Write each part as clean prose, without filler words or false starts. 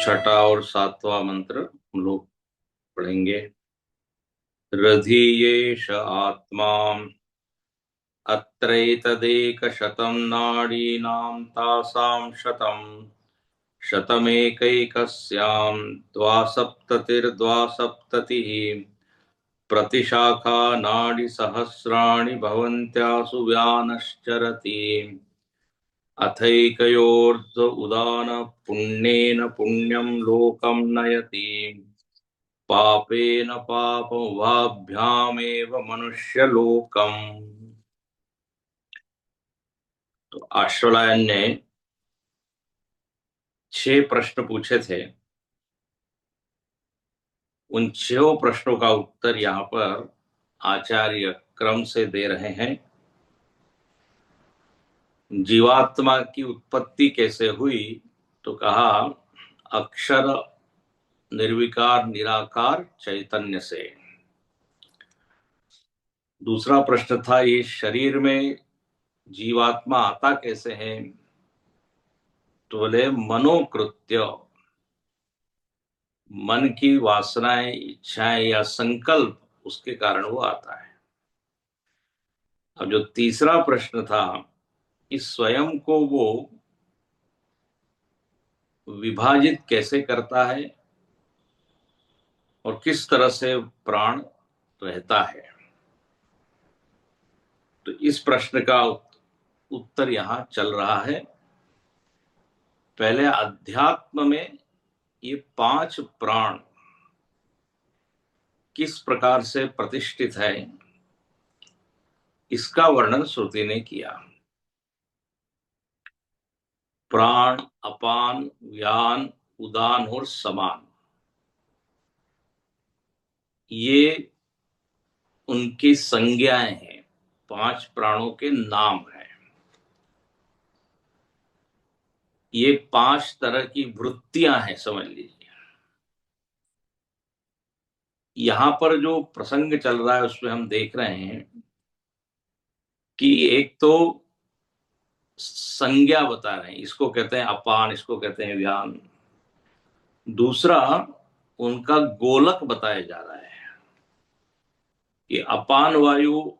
छठा और सातवां मंत्र हम लोग पढ़ेंगे। रधियेष आत्मा अत्रैतदेकशतं नाडीनां तासां शतमेकैकस्यां द्वासप्ततिर्द्वासप्ततिः प्रतिशाखा नाडीसहस्राणि भवन्त्यासु व्यानश्चरति। अथैकयोर्ध्व उदान पुण्येन पुण्यं लोकं नयति। पापेन पापमुभाभ्यामेव मनुष्यलोकम्। तो आश्वलायन ने 6 प्रश्न पूछे थे। उन 6 प्रश्नों का उत्तर यहाँ पर आचार्य क्रम से दे रहे हैं। जीवात्मा की उत्पत्ति कैसे हुई, तो कहा अक्षर निर्विकार निराकार चैतन्य से। दूसरा प्रश्न था ये शरीर में जीवात्मा आता कैसे है, तो बोले मनोकृत्य, मन की वासनाएं इच्छाएं या संकल्प, उसके कारण वो आता है। अब जो तीसरा प्रश्न था कि स्वयं को वो विभाजित कैसे करता है और किस तरह से प्राण रहता है, तो इस प्रश्न का उत्तर यहां चल रहा है। पहले अध्यात्म में ये 5 प्राण किस प्रकार से प्रतिष्ठित है, इसका वर्णन श्रुति ने किया। प्राण, अपान, व्यान, उदान और समान, ये उनकी संज्ञाएं हैं, 5 प्राणों के नाम हैं। ये 5 तरह की वृत्तियां हैं, समझ लीजिए। यहां पर जो प्रसंग चल रहा है उसमें हम देख रहे हैं कि एक तो संज्ञा बता रहे हैं, इसको कहते हैं अपान, इसको कहते हैं व्यान। दूसरा उनका गोलक बताया जा रहा है कि अपान वायु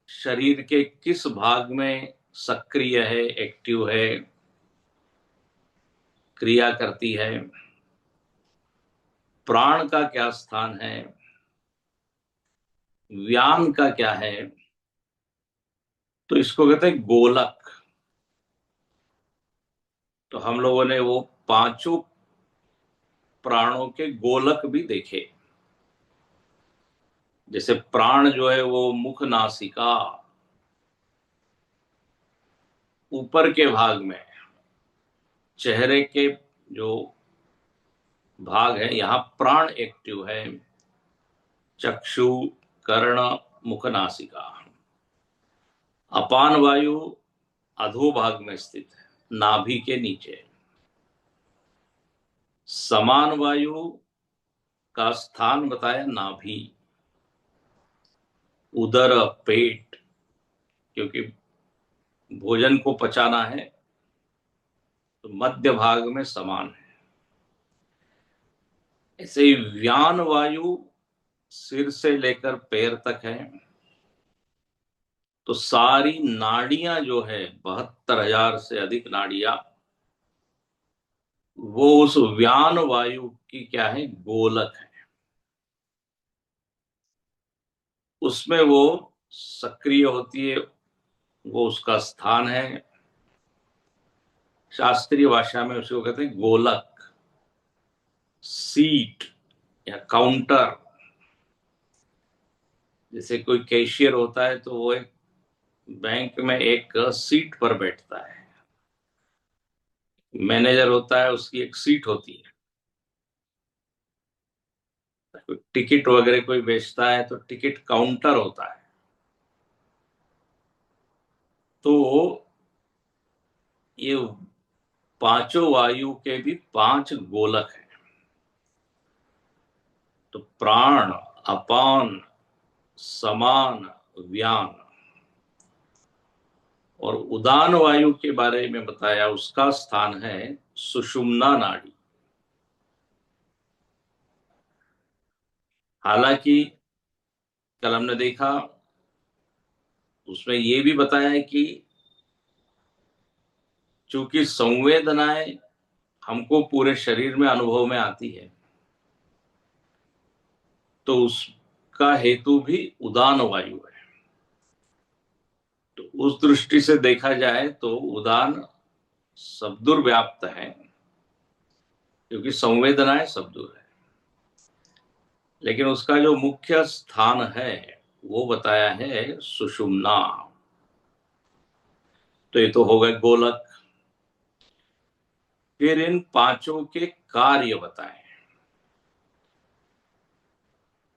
शरीर के किस भाग में सक्रिय है, एक्टिव है, क्रिया करती है। प्राण का क्या स्थान है, व्यान का क्या है, तो इसको कहते हैं गोलक। तो हम लोगों ने वो 5 प्राणों के गोलक भी देखे। जैसे प्राण जो है वो मुख नासिका ऊपर के भाग में, चेहरे के जो भाग है यहां प्राण एक्टिव है। चक्षु, कर्ण, मुख नासिका। अपान वायु अधोभाग में स्थित है, नाभि के नीचे। समान वायु का स्थान बताया नाभि, उदर, पेट, क्योंकि भोजन को पचाना है तो मध्य भाग में समान है। ऐसे ही व्यान वायु सिर से लेकर पैर तक है। तो सारी नाड़ियां जो है 72,000 से अधिक नाड़ियां, वो उस व्यान वायु की क्या है, गोलक है। उसमें वो सक्रिय होती है, वो उसका स्थान है। शास्त्रीय भाषा में उसको कहते हैं गोलक, सीट या काउंटर। जैसे कोई कैशियर होता है तो वो एक बैंक में एक सीट पर बैठता है। मैनेजर होता है, उसकी एक सीट होती है। टिकट वगैरह कोई बेचता है तो टिकट काउंटर होता है। तो ये 5 वायु के भी 5 गोलक हैं। तो प्राण, अपान, समान, व्यान और उदान वायु के बारे में बताया, उसका स्थान है सुषुम्ना नाड़ी। हालांकि कल हमने देखा, उसमें ये भी बताया है कि चूंकि संवेदनाएं हमको पूरे शरीर में अनुभव में आती है, तो उसका हेतु भी उदान वायु है। तो उस दृष्टि से देखा जाए तो उदान सबदूर व्याप्त है, क्योंकि संवेदनाएं सबदूर है। लेकिन उसका जो मुख्य स्थान है वो बताया है सुषुम्ना। तो ये तो हो गए गोलक। फिर इन पांचों के कार्य बताए।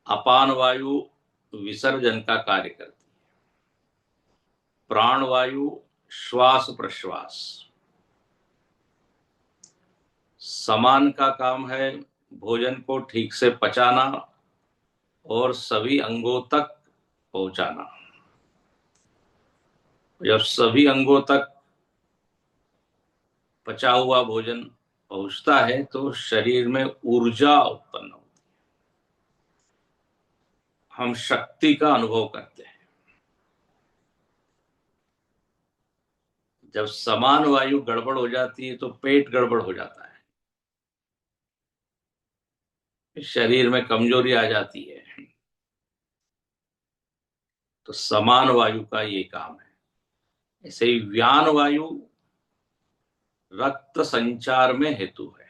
अपान वायु विसर्जन का कार्य करती है, प्राण वायु श्वास प्रश्वास, समान का काम है भोजन को ठीक से पचाना और सभी अंगों तक पहुंचाना। जब सभी अंगों तक पचा हुआ भोजन पहुंचता है तो शरीर में ऊर्जा उत्पन्न होती है, हम शक्ति का अनुभव करते हैं। जब समान वायु गड़बड़ हो जाती है तो पेट गड़बड़ हो जाता है, शरीर में कमजोरी आ जाती है। तो समान वायु का ये काम है। ऐसे ही व्यान वायु रक्त संचार में हेतु है।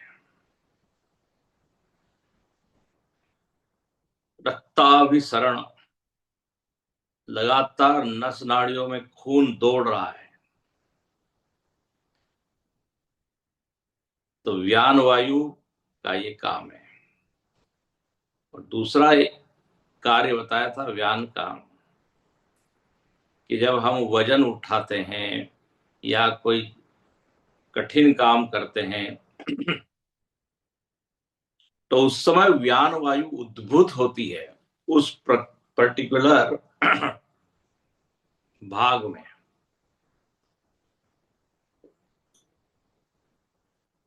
रक्ताभिसरण, लगातार नस नाड़ियों में खून दौड़ रहा है, तो व्यान वायु का ये काम है। और दूसरा कार्य बताया था व्यान का, कि जब हम वजन उठाते हैं या कोई कठिन काम करते हैं तो उस समय व्यान वायु उद्भूत होती है उस पर्टिकुलर भाग में।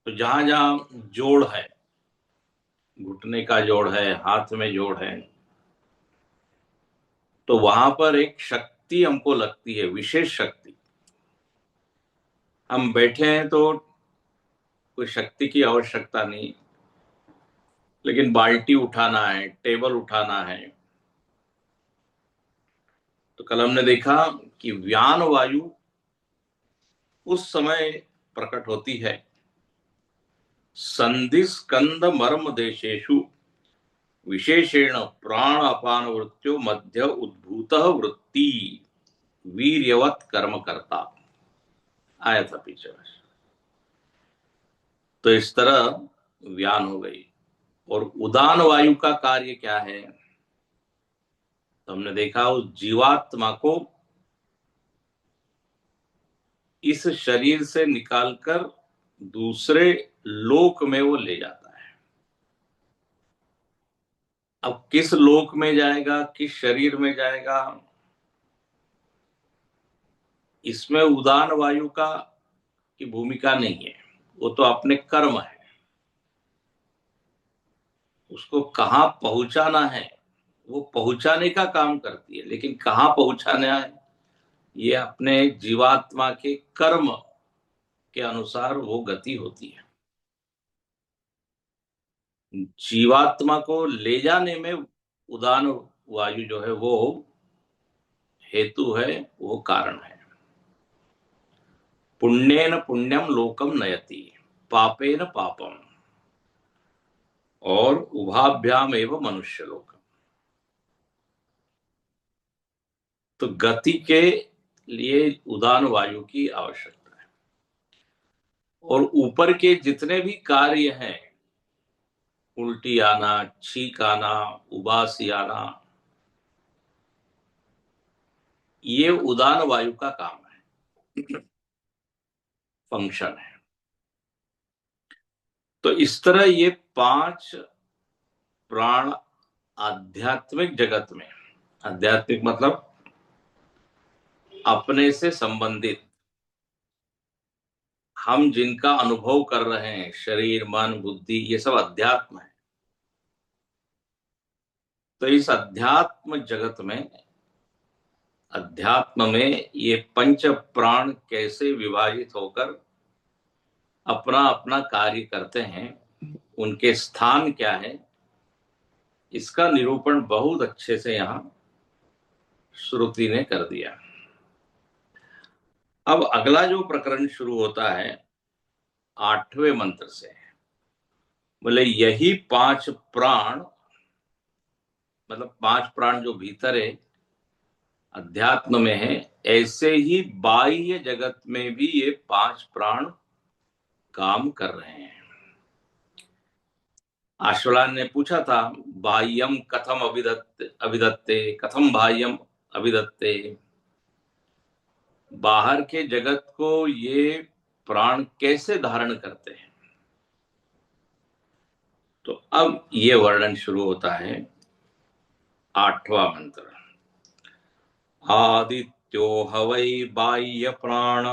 तो जहां जहां जोड़ है, घुटने का जोड़ है, हाथ में जोड़ है, तो वहां पर एक शक्ति हमको लगती है, विशेष शक्ति। हम बैठे हैं तो कोई शक्ति की आवश्यकता नहीं, लेकिन बाल्टी उठाना है, टेबल उठाना है। तो कल हमने देखा कि व्यान वायु उस समय प्रकट होती है संधि स्कंद मर्म देशेषु विशेषेण प्राण अपान वृत्यो मध्य उद्भूत वृत्ति वीर्यवत कर्म करता, आया था पीछे। तो इस तरह व्यान हो गई। और उदान वायु का कार्य क्या है? तो हमने देखा उस जीवात्मा को इस शरीर से निकालकर दूसरे लोक में वो ले जाता है। अब किस लोक में जाएगा, किस शरीर में जाएगा, इसमें उदान वायु का की भूमिका नहीं है। वो तो अपने कर्म है, उसको कहाँ पहुंचाना है वो पहुंचाने का काम करती है। लेकिन कहाँ पहुंचाना है ये अपने जीवात्मा के कर्म के अनुसार वो गति होती है। जीवात्मा को ले जाने में उदान वायु जो है वो हेतु है, वो कारण है। पुण्येन पुण्यम लोकम नयति, पापेन पापम, और उभाभ्याम एवं मनुष्य लोकम। तो गति के लिए उदान वायु की आवश्यकता है। और ऊपर के जितने भी कार्य हैं, उल्टी आना, छींक आना, उबासी आना, ये उदान वायु का काम है, फंक्शन है। तो इस तरह ये पांच प्राण आध्यात्मिक जगत में, आध्यात्मिक मतलब अपने से संबंधित, हम जिनका अनुभव कर रहे हैं, शरीर मन बुद्धि, ये सब अध्यात्म है। तो इस अध्यात्म में ये पंच प्राण कैसे विभाजित होकर अपना अपना कार्य करते हैं, उनके स्थान क्या है, इसका निरूपण बहुत अच्छे से यहां श्रुति ने कर दिया। अब अगला जो प्रकरण शुरू होता है 8वें मंत्र से, बोले यही 5 प्राण, मतलब 5 प्राण जो भीतर है अध्यात्म में है, ऐसे ही बाह्य जगत में भी ये 5 प्राण काम कर रहे हैं। आश्वलायन ने पूछा था, बाह्यम कथम अभिदत्ते कथम बाह्यम अभिदत्ते, बाहर के जगत को ये प्राण कैसे धारण करते हैं। तो अब ये वर्णन शुरू होता है 8वां मंत्र। आदित्यो हवै बाह्य प्राण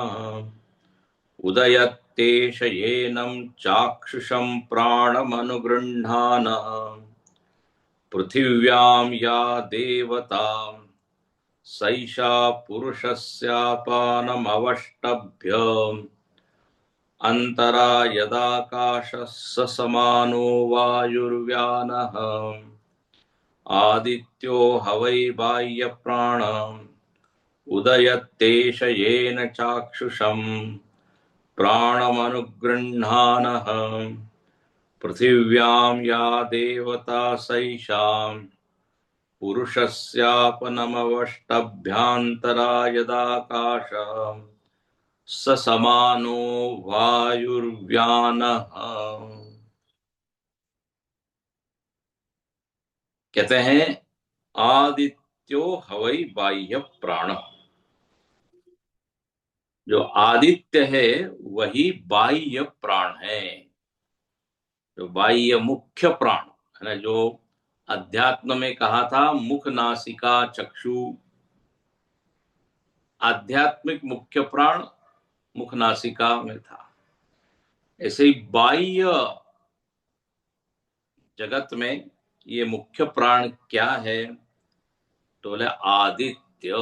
उदयत्तेष येनं चाक्षुषं प्राणमनुगृह्णान पृथिव्यां या देवता सैषा पुरुषस्यापानमवष्टभ्य अंतरा यदाकाशः स समानो वायुर्व्यानः आदित्यो हवै बाह्य प्राण उदयत्तेष येन चाक्षुषं प्राणमनुगृह्णानः पृथिव्यां या देवता सैषा पुरुषस्यापनमवष्टभ्यान्तरा यदाकाशः स समानो वायुर्व्यानः। कहते हैं आदित्यो हवै बाह्य प्राण, जो आदित्य है वही बाह्य प्राण है, जो बाह्य मुख्य प्राण है ना, जो अध्यात्म में कहा था मुख नासिका चक्षु, आध्यात्मिक मुख्य प्राण मुख नासिका में था, ऐसे ही बाह्य जगत में ये मुख्य प्राण क्या है, तो बोले आदित्य।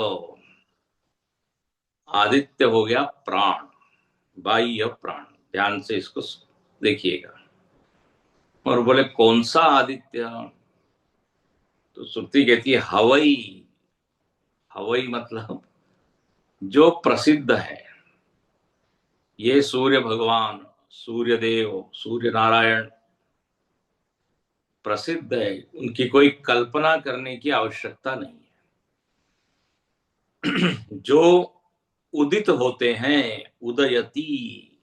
आदित्य हो गया प्राण, बाह्य प्राण। ध्यान से इसको देखिएगा। और बोले कौन सा आदित्य, तो श्रुति कहती है हवई। हवई मतलब जो प्रसिद्ध है, ये सूर्य भगवान, सूर्य देव, सूर्य नारायण प्रसिद्ध है, उनकी कोई कल्पना करने की आवश्यकता नहीं है। जो उदित होते हैं, उदयती,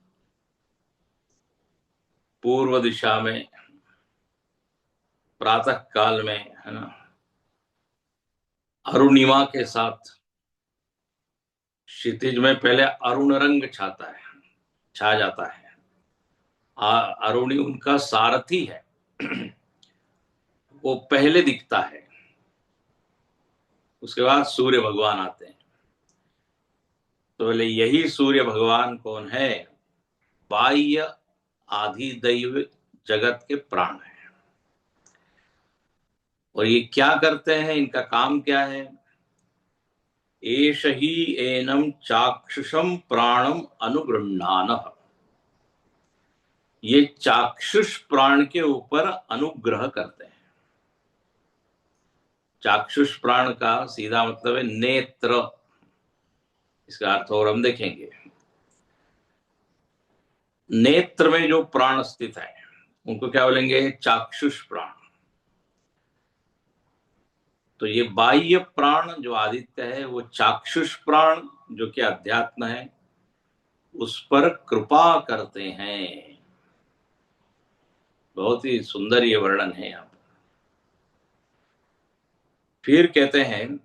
पूर्व दिशा में प्रातः काल में, है ना, अरुणिमा के साथ क्षितिज में पहले अरुण रंग छा जाता है। अरुणी उनका सारथी है, वो पहले दिखता है, उसके बाद सूर्य भगवान आते हैं। तो बोले यही सूर्य भगवान कौन है, बाह्य आधिदैव जगत के प्राण है। और ये क्या करते हैं, इनका काम क्या है, एष ही एनम चाक्षुषम प्राणम अनुगृह्णानः, ये चाक्षुष प्राण के ऊपर अनुग्रह करते हैं। चाक्षुष प्राण का सीधा मतलब है नेत्र, इसका अर्थ और हम देखेंगे। नेत्र में जो प्राण स्थित है उनको क्या बोलेंगे, चाक्षुष प्राण। तो ये बाह्य प्राण जो आदित्य है वो चाक्षुष प्राण जो कि अध्यात्म है उस पर कृपा करते हैं। बहुत ही सुंदर ये वर्णन है यहाँ पर। फिर कहते हैं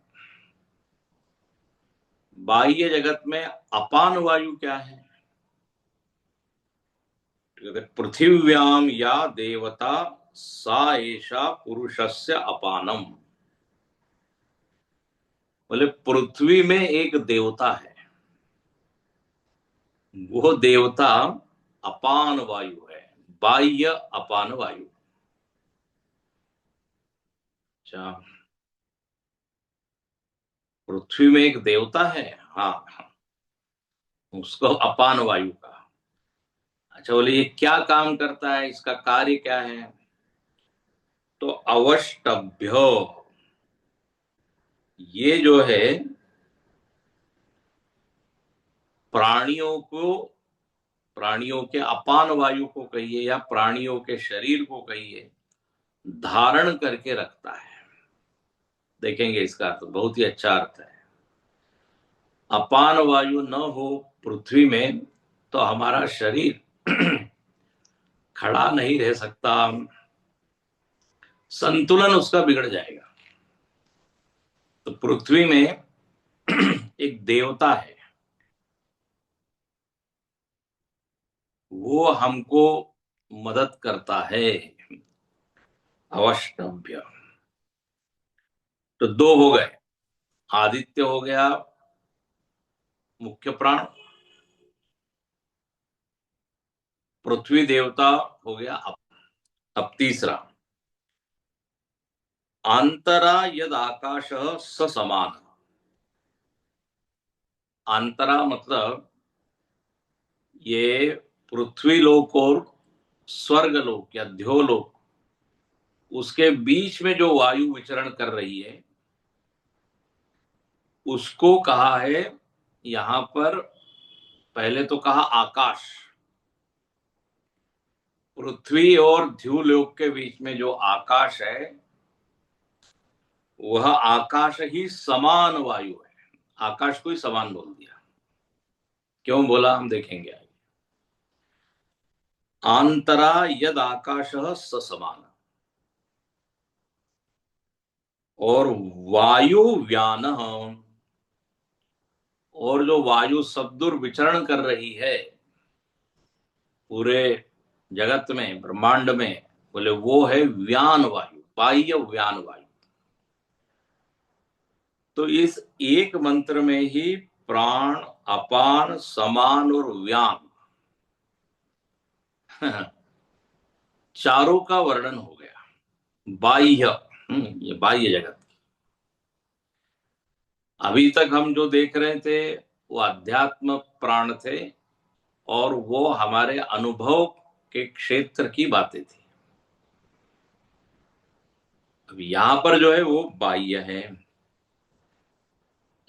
बाह्य जगत में अपान वायु क्या है, पृथिव्याम या देवता सा एषा पुरुषस्य अपानम। बोले पृथ्वी में एक देवता है, वो देवता अपान वायु है, बाह्य अपान वायु। अच्छा, पृथ्वी में एक देवता है, हाँ, उसको अपान वायु का। अच्छा, बोले ये क्या काम करता है, इसका कार्य क्या है? तो अवष्टभ्य, ये जो है प्राणियों को, प्राणियों के अपान वायु को कहिए या प्राणियों के शरीर को कहिए, धारण करके रखता है। देखेंगे इसका अर्थ, बहुत ही अच्छा अर्थ है। अपान वायु न हो पृथ्वी में तो हमारा शरीर खड़ा नहीं रह सकता, संतुलन उसका बिगड़ जाएगा। तो पृथ्वी में एक देवता है, वो हमको मदद करता है, अवष्टभ्य। तो दो हो गए, आदित्य हो गया मुख्य प्राण, पृथ्वी देवता हो गया अब तीसरा, अंतरा यद आकाश स समान। अंतरा मतलब ये पृथ्वी लोक और स्वर्ग लोक या ध्योलोक, उसके बीच में जो वायु विचरण कर रही है उसको कहा है यहां पर, पहले तो कहा आकाश। पृथ्वी और ध्युलोक के बीच में जो आकाश है वह आकाश ही समान वायु है। आकाश को ही समान बोल दिया, क्यों बोला हम देखेंगे आगे। आंतरा यद आकाश स समान, और वायु व्यान, और जो वायु सदूर विचरण कर रही है पूरे जगत में, ब्रह्मांड में, बोले वो है व्यान वायु, बाह्य व्यान वायु। तो इस एक मंत्र में ही प्राण, अपान, समान और व्यान चारों का वर्णन हो गया। बाह्य, ये बाह्य जगत। अभी तक हम जो देख रहे थे वो अध्यात्म प्राण थे और वो हमारे अनुभव के क्षेत्र की बातें थी। अब यहां पर जो है वो बाह्य है,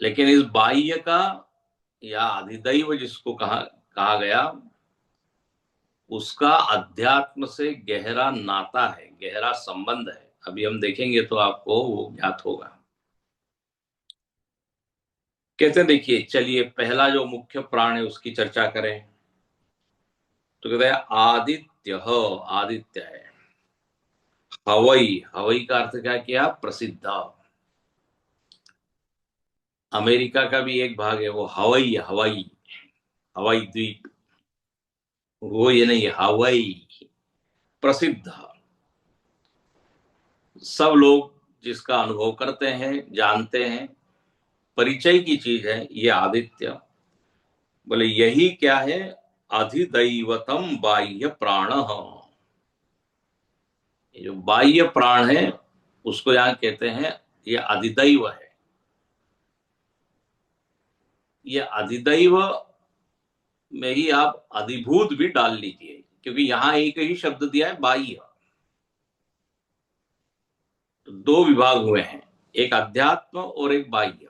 लेकिन इस बाह्य का या अधिदैव जिसको कहा गया, उसका अध्यात्म से गहरा नाता है, गहरा संबंध है। अभी हम देखेंगे तो आपको वो ज्ञात होगा। कहते हैं, देखिए चलिए पहला जो मुख्य प्राण है उसकी चर्चा करें। तो कहते हैं आदित्य, आदित्य है। हवई, हवई का अर्थ क्या किया? प्रसिद्ध। अमेरिका का भी एक भाग है वो हवई, हवाई, हवाई द्वीप, वो ये नहीं, हवाई, प्रसिद्ध। सब लोग जिसका अनुभव करते हैं, जानते हैं, परिचय की चीज है ये आदित्य। बोले यही क्या है? अधिदैवतम बाह्य प्राण। ये जो बाह्य प्राण है उसको यहां कहते हैं ये अधिदैव है। ये अधिदैव में ही आप अधिभूत भी डाल लीजिए, क्योंकि यहां एक ही शब्द दिया है बाह्य। तो दो विभाग हुए हैं, एक अध्यात्म और एक बाह्य।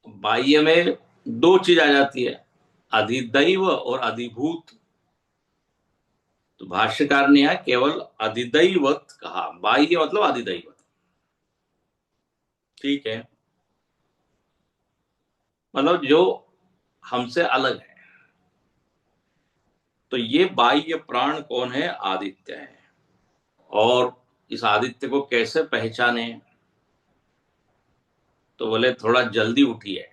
बाह्य में दो चीज आ जाती है, अधिदैव और अधिभूत। तो भाष्यकार ने यहां केवल अधिदैवत कहा, बाह्य मतलब अधिदैवत। ठीक है, मतलब जो हमसे अलग है। तो ये बाह्य प्राण कौन है? आदित्य है। और इस आदित्य को कैसे पहचाने? तो बोले थोड़ा जल्दी उठिए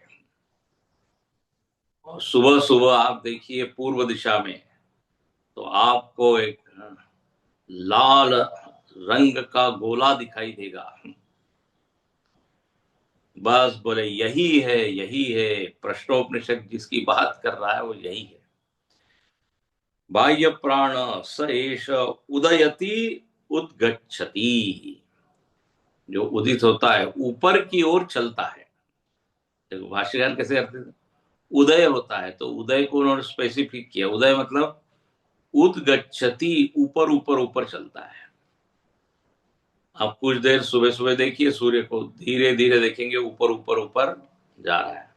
और सुबह सुबह आप देखिए पूर्व दिशा में, तो आपको एक लाल रंग का गोला दिखाई देगा। बस बोले यही है, यही है, प्रश्नोपनिषद जिसकी बात कर रहा है वो यही है। बाह्य प्राण स एष उदयति उद्गच्छति। जो उदित होता है ऊपर की ओर चलता है। देखो भाष्यकार कैसे करते थे, उदय होता है तो उदय को उन्होंने स्पेसिफिक किया, उदय मतलब उदगच्छति, ऊपर ऊपर ऊपर चलता है। आप कुछ देर सुबह सुबह देखिए सूर्य को, धीरे धीरे देखेंगे ऊपर ऊपर ऊपर जा रहा है,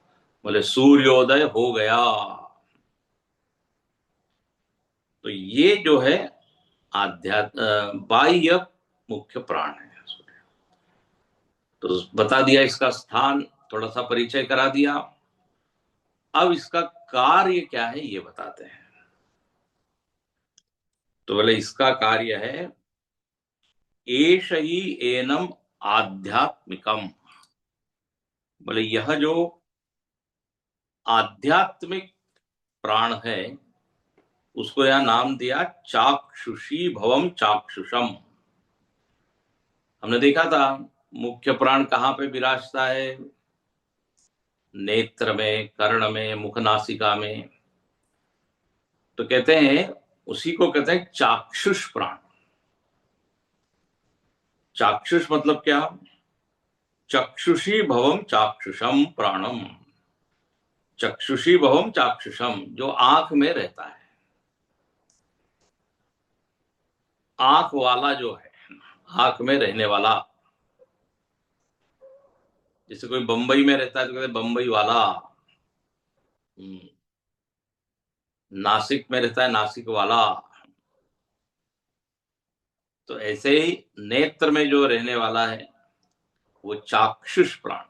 बोले सूर्योदय हो गया। तो ये जो है आध्यात्म बाह्य मुख्य प्राण है। तो बता दिया इसका स्थान, थोड़ा सा परिचय करा दिया। अब इसका कार्य क्या है ये बताते हैं। तो बोले इसका कार्य है एष ही एनम आध्यात्मिकम। बोले यह जो आध्यात्मिक प्राण है उसको यह नाम दिया चाक्षुषी भवम चाक्षुषम। हमने देखा था मुख्य प्राण कहाँ पे विराजता है, नेत्र में, कर्ण में, मुख नासिका में। तो कहते हैं उसी को कहते हैं चाक्षुष प्राण। चाक्षुष मतलब क्या, चक्षुषी भवम चाक्षुषम प्राणम। चक्षुषी भवम चाक्षुषम, जो आंख में रहता है, आंख वाला जो है, आंख में रहने वाला। जैसे कोई बंबई में रहता है तो कहते हैं बंबई वाला, नासिक में रहता है नासिक वाला। तो ऐसे ही नेत्र में जो रहने वाला है वो चाक्षुष प्राण।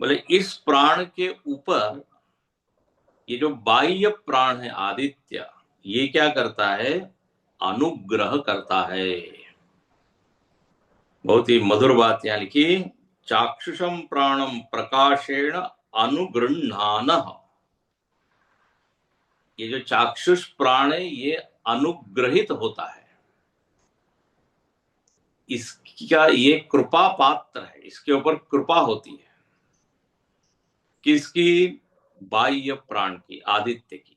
बोले इस प्राण के ऊपर ये जो बाह्य प्राण है आदित्य, ये क्या करता है, अनुग्रह करता है। बहुत ही मधुर बात यहां लिखी, चाक्षुषम प्राणम प्रकाशेण अनुगृह्णान। ये जो चाक्षुष प्राण है ये अनुग्रहित होता है, इसका ये कृपा पात्र है, इसके ऊपर कृपा होती है। किसकी, बाह्य प्राण की, आदित्य की।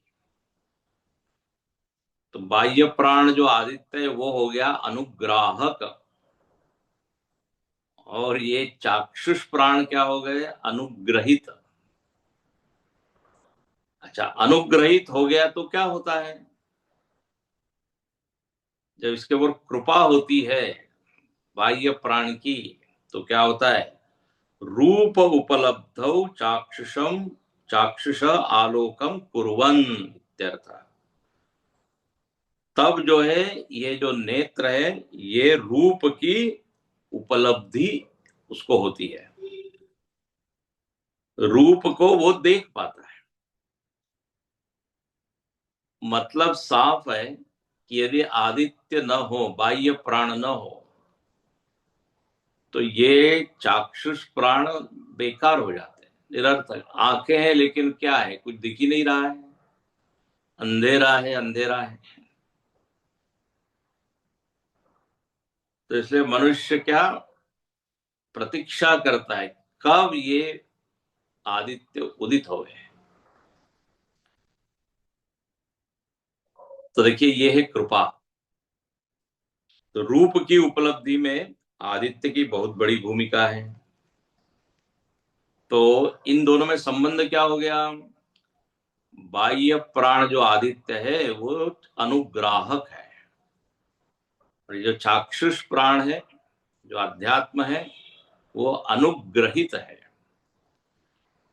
तो बाह्य प्राण जो आदित्य है वो हो गया अनुग्राहक, और ये चाक्षुष प्राण क्या हो गए, अनुग्रहित। अच्छा, अनुग्रहित हो गया तो क्या होता है, जब इसके ऊपर कृपा होती है बाह्य प्राण की तो क्या होता है, रूप उपलब्धौ चाक्षुषम चाक्षुष आलोकम कुर्वन् इत्यर्थ। तब जो है ये जो नेत्र है ये रूप की उपलब्धि उसको होती है, रूप को वो देख पाता है। मतलब साफ है कि यदि आदित्य न हो, बाह्य प्राण न हो, तो ये चाक्षुष प्राण बेकार हो जाते हैं, निरर्थक। आंखें हैं लेकिन क्या है, कुछ दिख ही नहीं रहा है, अंधेरा है अंधेरा है। तो इसलिए मनुष्य क्या प्रतीक्षा करता है, कब ये आदित्य उदित हो गए। तो देखिए ये है कृपा। तो रूप की उपलब्धि में आदित्य की बहुत बड़ी भूमिका है। तो इन दोनों में संबंध क्या हो गया, बाह्य प्राण जो आदित्य है वो अनुग्राहक है, और जो चाक्षुष प्राण है जो अध्यात्म है वो अनुग्रहित है।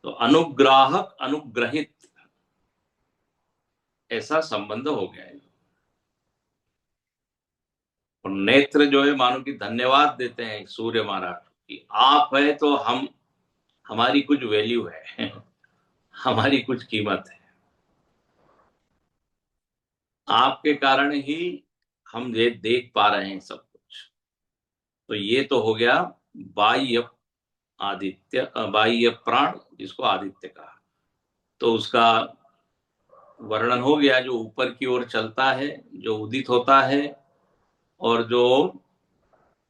तो अनुग्राहक अनुग्रहित ऐसा संबंध हो गया है। और नेत्र जो है मानो कि धन्यवाद देते हैं सूर्य महाराज कि आप है तो हम, हमारी कुछ वैल्यू है हमारी कुछ कीमत है, आपके कारण ही हम ये देख पा रहे हैं सब कुछ। तो ये तो हो गया बाह्य आदित्य, बाह्य प्राण जिसको आदित्य कहा। तो उसका वर्णन हो गया, जो ऊपर की ओर चलता है, जो उदित होता है, और जो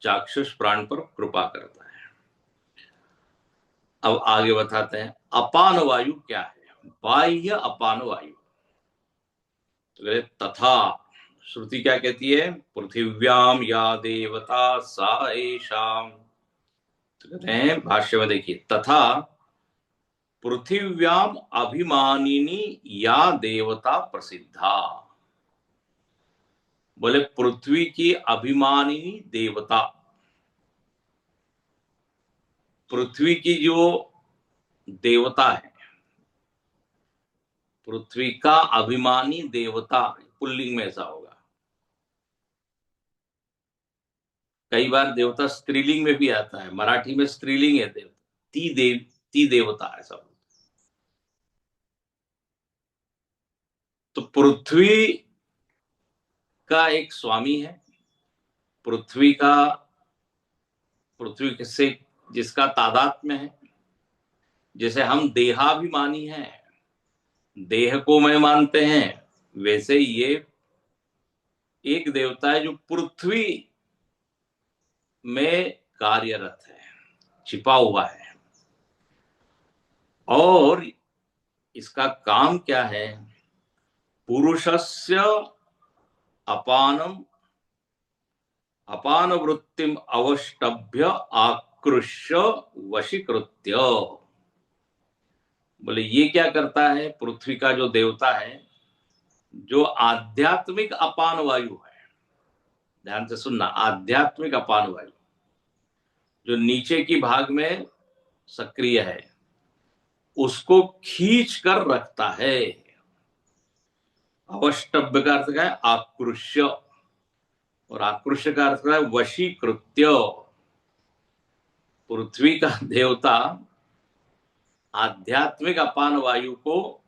चाक्षुष प्राण पर कृपा करता है। अब आगे बताते हैं अपान वायु क्या है, बाह्य अपान वायु। तो तथा श्रुति क्या कहती है? पृथिव्याम या देवता सा एषाम। तो कहते हैं भाष्य में, देखिए, तथा पृथिव्याम अभिमानिनी या देवता प्रसिद्धा। बोले पृथ्वी की अभिमानिनी देवता, पृथ्वी की जो देवता है, पृथ्वी का अभिमानी देवता, पुल्लिंग में ऐसा होगा। कई बार देवता स्त्रीलिंग में भी आता है, मराठी में स्त्रीलिंग है देवता, ती देवता ऐसा होता। तो पृथ्वी का एक स्वामी है, पृथ्वी का, पृथ्वी से जिसका तादात्म्य है। जैसे हम देहाभिमानी हैं, देह को मैं मानते हैं, वैसे ये एक देवता है जो पृथ्वी में कार्यरत है, छिपा हुआ है। और इसका काम क्या है? पुरुषस्य अपानम अपान वृत्तिम अवष्टभ्य आकृष्य वशीकृत्य। बोले ये क्या करता है? पृथ्वी का जो देवता है, जो आध्यात्मिक अपान वायु है, ध्यान से सुनना, आध्यात्मिक अपान वायु जो नीचे की भाग में सक्रिय है, उसको खींच कर रखता है। अवष्टभ्य का अर्थ क्या है? आकृष्य, और आकृष्य का अर्थ है वशीकृत्य। पृथ्वी का देवता आध्यात्मिक अपान वायु को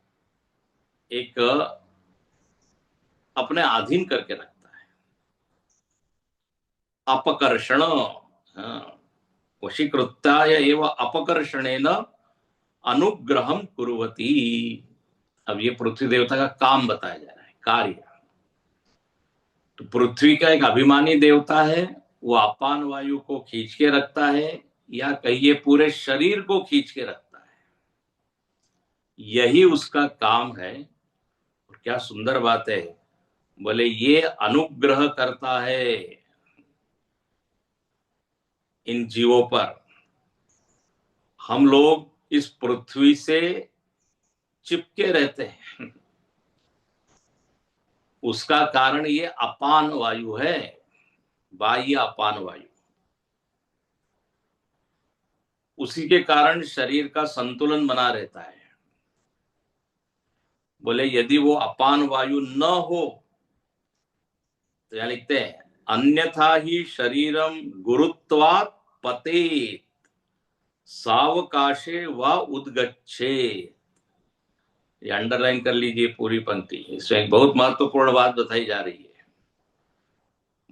एक अपने अधीन करके रखता है। अपकर्षण, हाँ, वशीकृत्याय एवं अपकर्षणेन अनुग्रहम कुर्वती। अब ये पृथ्वी देवता का काम बताया जा रहा है, कार्य। तो पृथ्वी का एक अभिमानी देवता है, वो अपान वायु को खींच के रखता है, या कहिए पूरे शरीर को खींच के रखता है। यही उसका काम है। और क्या सुंदर बात है, बोले ये अनुग्रह करता है इन जीवों पर। हम लोग इस पृथ्वी से चिपके रहते हैं, उसका कारण ये अपान वायु है, बाह्य अपान वायु। उसी के कारण शरीर का संतुलन बना रहता है। बोले यदि वो अपान वायु न हो तो यहां लिखते हैं, अन्यथा ही शरीरम गुरुत्वात् पतेत् सावकाशे व उद्गच्छे। ये अंडरलाइन कर लीजिए पूरी पंक्ति, इसमें एक बहुत महत्वपूर्ण बात बताई जा रही है।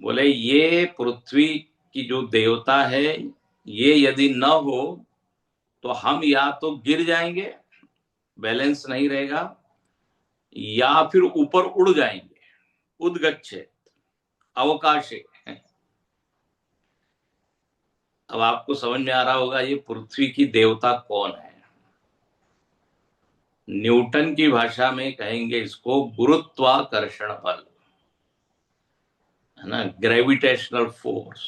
बोले ये पृथ्वी की जो देवता है, ये यदि न हो तो हम या तो गिर जाएंगे, बैलेंस नहीं रहेगा, या फिर ऊपर उड़ जाएंगे, उद्गच्छे, अवकाशे। अब आपको समझ में आ रहा होगा ये पृथ्वी की देवता कौन है। न्यूटन की भाषा में कहेंगे इसको गुरुत्वाकर्षण बल, है ना, ग्रेविटेशनल फोर्स।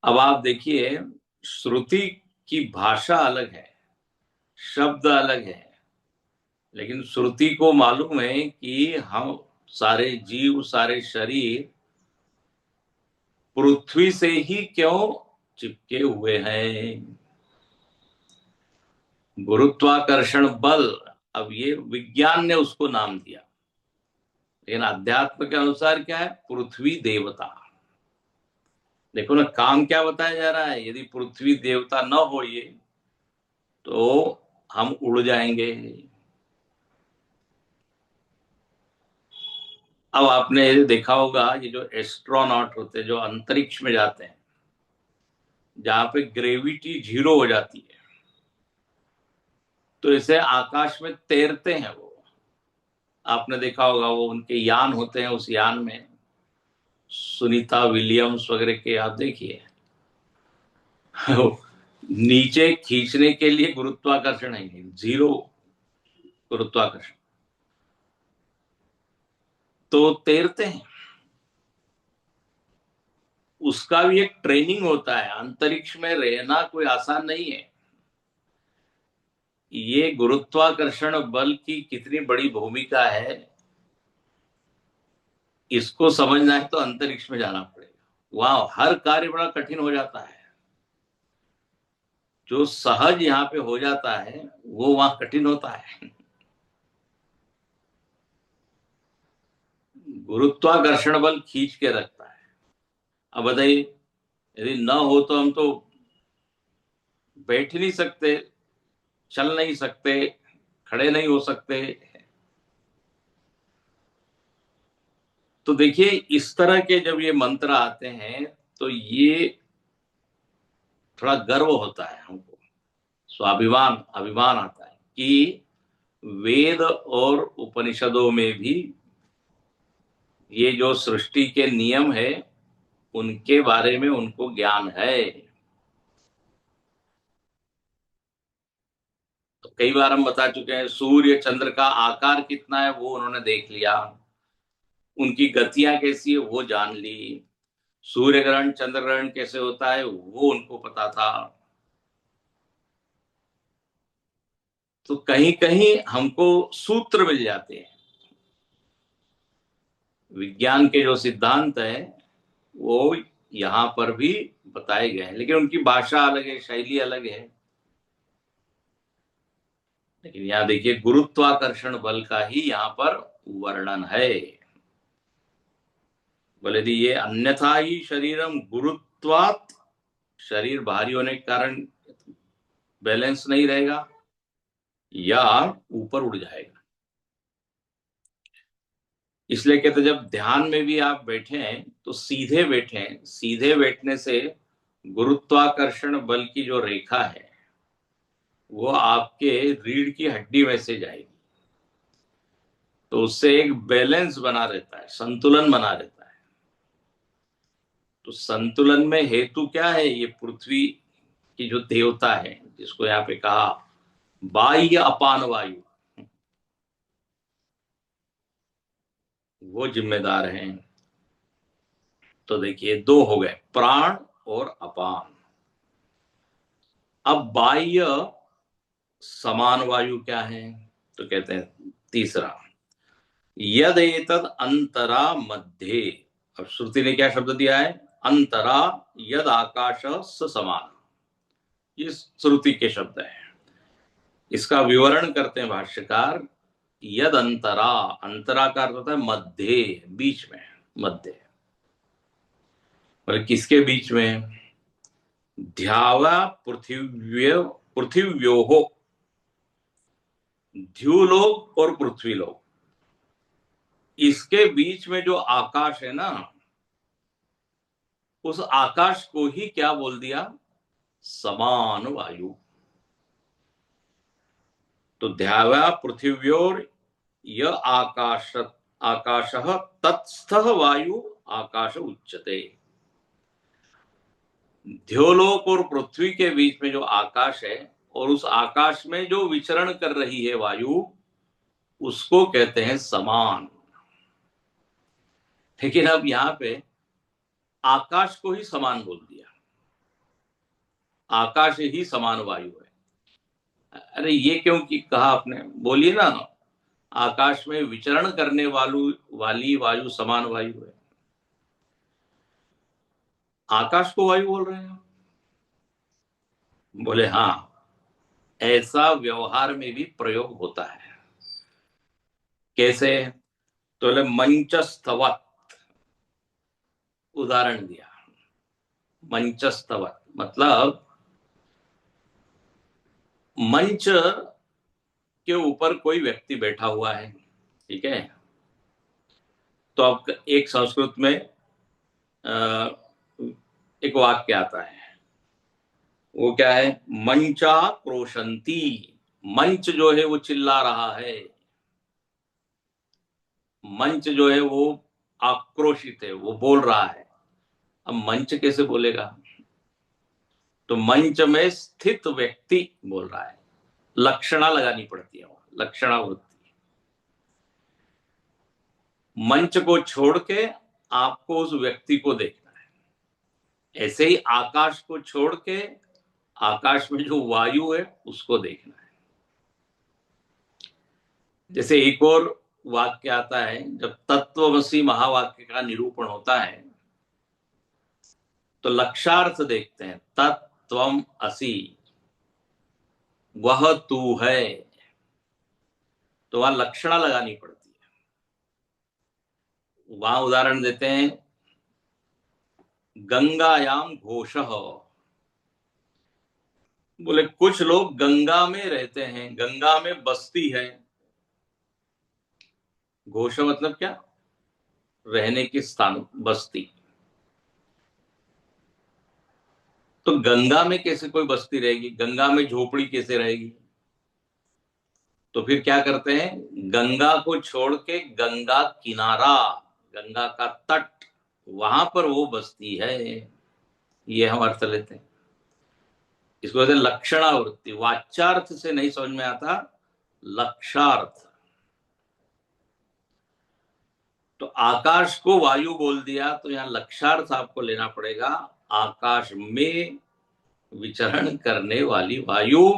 अब आप देखिए, श्रुति की भाषा अलग है, शब्द अलग है, लेकिन श्रुति को मालूम है कि हम सारे जीव, सारे शरीर पृथ्वी से ही क्यों चिपके हुए हैं। गुरुत्वाकर्षण बल, अब ये विज्ञान ने उसको नाम दिया, लेकिन अध्यात्म के अनुसार क्या है? पृथ्वी देवता। देखो ना, काम क्या बताया जा रहा है, यदि पृथ्वी देवता न हो ये, तो हम उड़ जाएंगे। अब आपने देखा होगा, ये जो एस्ट्रोनॉट होते हैं, जो अंतरिक्ष में जाते हैं, जहां पे ग्रेविटी 0 हो जाती है, तो इसे आकाश में तैरते हैं वो। आपने देखा होगा, वो उनके यान होते हैं, उस यान में सुनीता विलियम्स वगैरह के आप देखिए, नीचे खींचने के लिए गुरुत्वाकर्षण है, 0 गुरुत्वाकर्षण। तो तैरते हैं। उसका भी एक ट्रेनिंग होता है। अंतरिक्ष में रहना कोई आसान नहीं है। ये गुरुत्वाकर्षण बल की कितनी बड़ी भूमिका है, इसको समझना है तो अंतरिक्ष में जाना पड़ेगा। वहां हर कार्य बड़ा कठिन हो जाता है। जो सहज यहाँ पे हो जाता है वो वहां कठिन होता है। गुरुत्वाकर्षण बल खींच के रखता है। अब बताइए, यदि न हो तो हम तो बैठ ही नहीं सकते, चल नहीं सकते, खड़े नहीं हो सकते। तो देखिए, इस तरह के जब ये मंत्र आते हैं तो ये थोड़ा गर्व होता है हमको, स्वाभिमान अभिमान आता है कि वेद और उपनिषदों में भी ये जो सृष्टि के नियम है उनके बारे में उनको ज्ञान है। तो कई बार हम बता चुके हैं, सूर्य चंद्र का आकार कितना है वो उन्होंने देख लिया, उनकी गतियां कैसी है वो जान ली, सूर्य ग्रहण चंद्र ग्रहण कैसे होता है वो उनको पता था। तो कहीं कहीं हमको सूत्र मिल जाते हैं। विज्ञान के जो सिद्धांत है वो यहाँ पर भी बताए गए हैं, लेकिन उनकी भाषा अलग है, शैली अलग है। लेकिन यहाँ देखिए, गुरुत्वाकर्षण बल का ही यहाँ पर वर्णन है। बोले दी ये अन्यथा ही शरीरम गुरुत्वात, शरीर भारी होने के कारण बैलेंस नहीं रहेगा या ऊपर उड़ जाएगा। इसलिए कहते जब ध्यान में भी आप बैठे हैं तो सीधे बैठे। सीधे बैठने से गुरुत्वाकर्षण बल की जो रेखा है वो आपके रीढ़ की हड्डी में से जाएगी, तो उससे एक बैलेंस बना रहता है, संतुलन बना रहता है। तो संतुलन में हेतु क्या है? ये पृथ्वी की जो देवता है, जिसको यहाँ पे कहा बाह्य अपान वायु, वो जिम्मेदार हैं। तो देखिए, दो हो गए, प्राण और अपान। अब बाह्य समान वायु क्या है? तो कहते हैं तीसरा, यद एतद अंतरा मध्य। अब श्रुति ने क्या शब्द दिया है? अंतरा यद आकाश स समान। ये श्रुति के शब्द है। इसका विवरण करते हैं भाष्यकार, यद अंतरा, अंतरा का अर्थ होता है मध्य, बीच में, मध्य। मतलब किसके बीच में? ध्यावा पृथिव्योहो, ध्युलोक और पृथ्वीलोक, इसके बीच में जो आकाश है ना, उस आकाश को ही क्या बोल दिया? समान वायु। तो ध्यावा पृथिव्योर य आकाश, आकाश तत्स्थ वायु आकाश उच्चते। ध्योलोक और पृथ्वी के बीच में जो आकाश है और उस आकाश में जो विचरण कर रही है वायु, उसको कहते हैं समान। लेकिन अब यहां पे आकाश को ही समान बोल दिया, आकाश ही समान वायु है। अरे ये क्यों की कहा आपने? बोलिए ना, आकाश में विचरण करने वाली वायु समान वायु है। आकाश को वायु बोल रहे हैं? बोले हाँ, ऐसा व्यवहार में भी प्रयोग होता है। कैसे? तो बोले मंचस्तवत, उदाहरण दिया। मंचस्तवत मतलब मंच के ऊपर कोई व्यक्ति बैठा हुआ है, ठीक है? तो अब एक संस्कृत में एक वाक्य आता है, वो क्या है? मंचा क्रोशंती, मंच जो है वो चिल्ला रहा है, मंच जो है वो आक्रोशित है, वो बोल रहा है। अब मंच कैसे बोलेगा? तो मंच में स्थित व्यक्ति बोल रहा है, लक्षणा लगानी पड़ती है, लक्षणा होती है। मंच को छोड़ के आपको उस व्यक्ति को देखना है। ऐसे ही आकाश को छोड़ के आकाश में जो वायु है उसको देखना है। जैसे एक और वाक्य आता है, जब तत्वमसी महावाक्य का निरूपण होता है तो लक्षार्थ देखते हैं, तत्त्वम असि, वह तू है। तो वहां लक्षणा लगानी पड़ती है। वहां उदाहरण देते हैं, गंगायाम घोषः। बोले कुछ लोग गंगा में रहते हैं, गंगा में बस्ती है। घोष मतलब क्या? रहने के स्थान, बस्ती। तो गंगा में कैसे कोई बस्ती रहेगी? गंगा में झोपड़ी कैसे रहेगी? तो फिर क्या करते हैं, गंगा को छोड़ के गंगा किनारा, गंगा का तट, वहां पर वो बस्ती है, ये हम अर्थ लेते हैं। इसको कहते हैं लक्षणावृत्ति। वाच्यार्थ से नहीं समझ में आता, लक्षार्थ। तो आकाश को वायु बोल दिया तो यहां लक्षार्थ आपको लेना पड़ेगा, आकाश में विचरण करने वाली वायु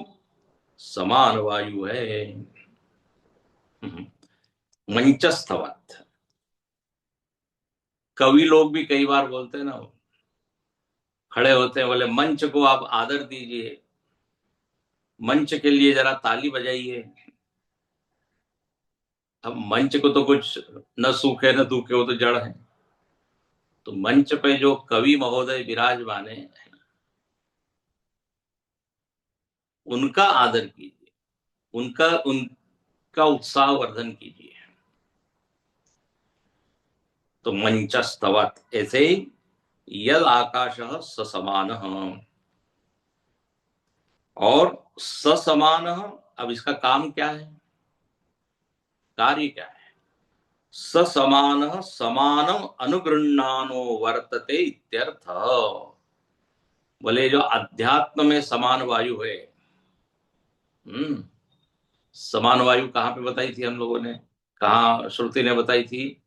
समान वायु है। मंचस्थवत। कवि लोग भी कई बार बोलते हैं ना, खड़े होते हैं, बोले मंच को आप आदर दीजिए, मंच के लिए जरा ताली बजाइए। अब मंच को तो कुछ न सूखे न दूखे, वो तो जड़ है। तो मंच पे जो कवि महोदय विराजमान है, उनका आदर कीजिए, उनका उत्साह वर्धन कीजिए। तो मंचस्तवत, ऐसे ही यद आकाश ससमान, और ससमान, अब इसका काम क्या है, कार्य क्या है? ससमान समानम अनुगृह्णानो वर्तते इत्यर्थ। बोले जो अध्यात्म में समान वायु है, समान वायु कहां पे बताई थी हम लोगों ने, कहा श्रुति ने बताई थी?